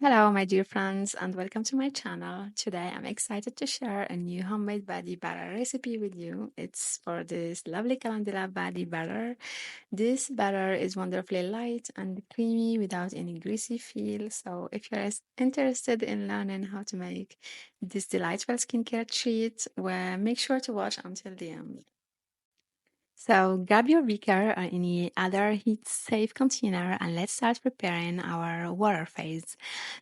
Hello, my dear friends, and welcome to my channel. Today, I'm excited to share a new homemade body butter recipe with you. It's for this lovely Calendula body butter. This butter is wonderfully light and creamy without any greasy feel. So, if you're interested in learning how to make this delightful skincare treat, well, make sure to watch until the end. So grab your beaker or any other heat-safe container and let's start preparing our water phase.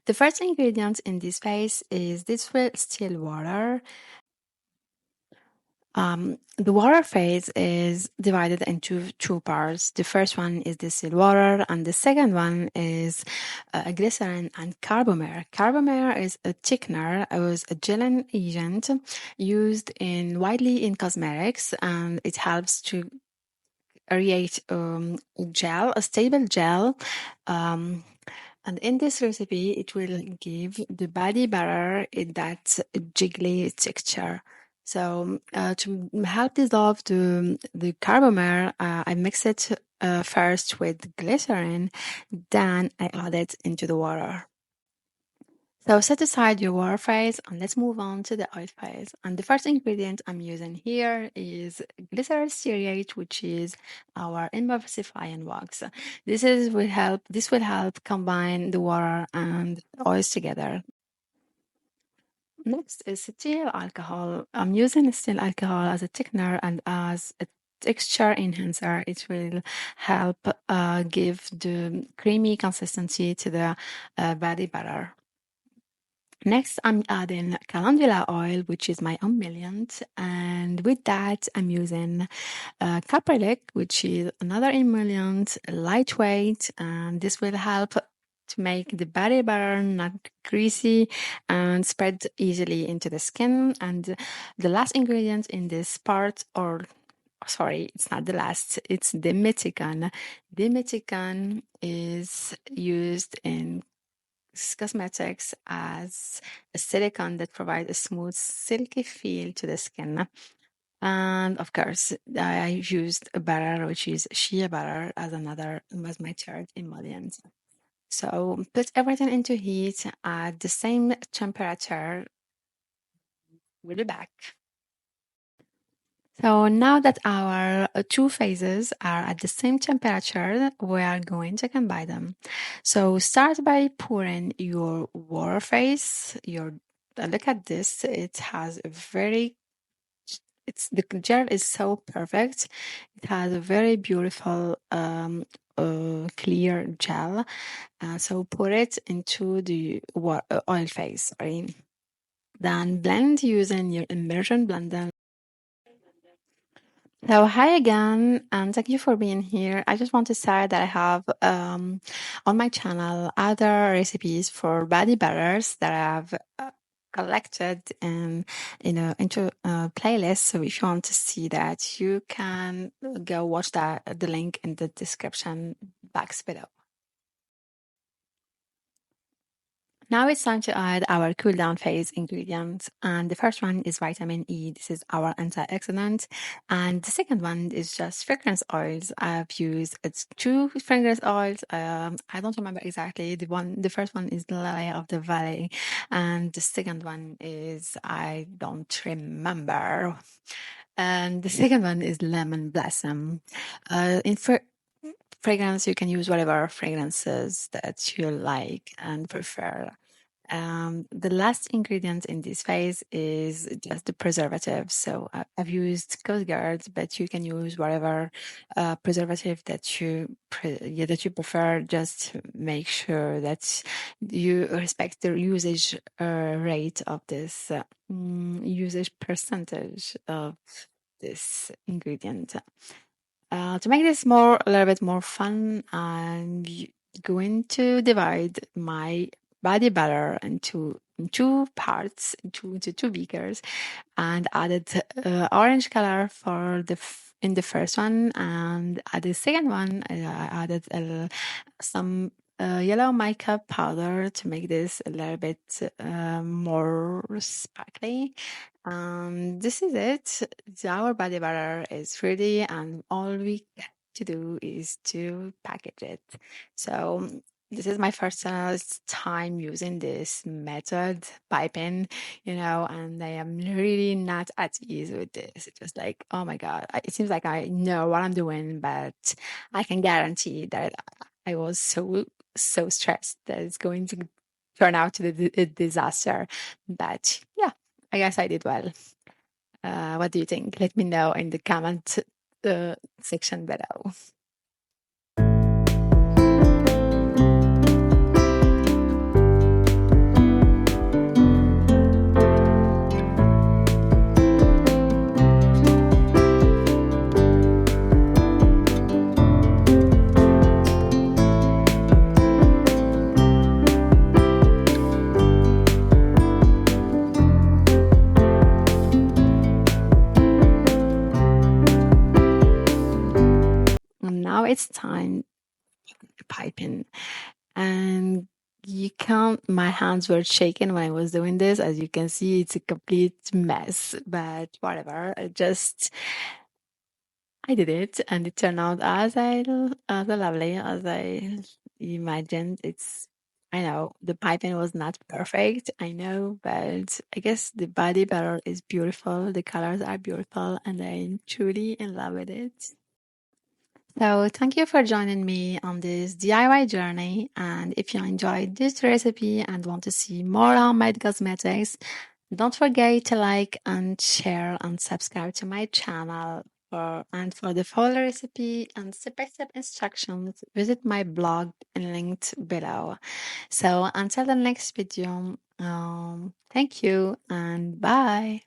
The first ingredient in this phase is distilled water. The water phase is divided into two parts. The first one is distilled water, and the second one is glycerin and carbomer. Carbomer is a thickener, it was a gelling agent used in widely in cosmetics, and it helps to create a stable gel. Um, and in this recipe, it will give the body butter that jiggly texture. So to help dissolve the carbomer, I mix it first with glycerin, then I add it into the water. So set aside your water phase and let's move on to the oil phase. And the first ingredient I'm using here is glycerol stearate, which is our emulsifying wax. This will help combine the water and oils together. Next is cetyl alcohol. I'm using cetyl alcohol as a thickener and as a texture enhancer. It will help give the creamy consistency to the body butter. Next, I'm adding calendula oil, which is my emollient, and with that, I'm using caprylic, which is another emollient, lightweight, and this will help to make the body butter not greasy and spread easily into the skin. And the last ingredient in this part, or sorry, it's not the last, it's dimethicone. Dimethicone is used in cosmetics as a silicone that provides a smooth, silky feel to the skin. And of course, I used a butter, which is shea butter, as my third emollient. So put everything into heat at the same temperature. We'll be back. So now that our two phases are at the same temperature, we are going to combine them. So start by pouring your water phase. Look at this. It has a very the gel is so perfect. It has a very beautiful clear gel. So put it into the oil phase. Sorry. Then blend using your immersion blender. So, hi again, and thank you for being here. I just want to say that I have on my channel other recipes for body butters that I've collected and into a playlist. So, if you want to see that, you can go watch the link in the description box below. Now it's time to add our cool down phase ingredients. And the first one is vitamin E. This is our antioxidant. And the second one is just fragrance oils. It's two fragrance oils. I don't remember exactly. The first one is Lily of the Valley. And the second one is, I don't remember. And the second one is Lemon Blossom. In fragrance, you can use whatever fragrances that you like and prefer. The last ingredient in this phase is just the preservative. So I've used Coast Guard, but you can use whatever preservative that that you prefer. Just make sure that you respect the usage rate of this usage percentage of this ingredient. To make this a little bit more fun, I'm going to divide my body butter into two parts, into two beakers, and added orange color for in the first one, and at the second one, I added some yellow makeup powder to make this a little bit more sparkly. This is it. Our body butter is ready, and all we have to do is to package it. So this is my first time using this method, piping, and I am really not at ease with this. It's just like, oh my God, it seems like I know what I'm doing, but I can guarantee that I was so stressed that it's going to turn out to be a disaster. But yeah, I guess I did well. What do you think? Let me know in the comment section below. And now it's time to pipe in. And you can't, my hands were shaking when I was doing this. As you can see, it's a complete mess, but whatever. I did it and it turned out as lovely as I imagined. I know the piping was not perfect, I know, but I guess the body color is beautiful. The colors are beautiful and I'm truly in love with it. So, thank you for joining me on this DIY journey. And if you enjoyed this recipe and want to see more homemade cosmetics, don't forget to like and share and subscribe to my channel. For the full recipe and step-by-step instructions, visit my blog linked below. So, until the next video, thank you and bye.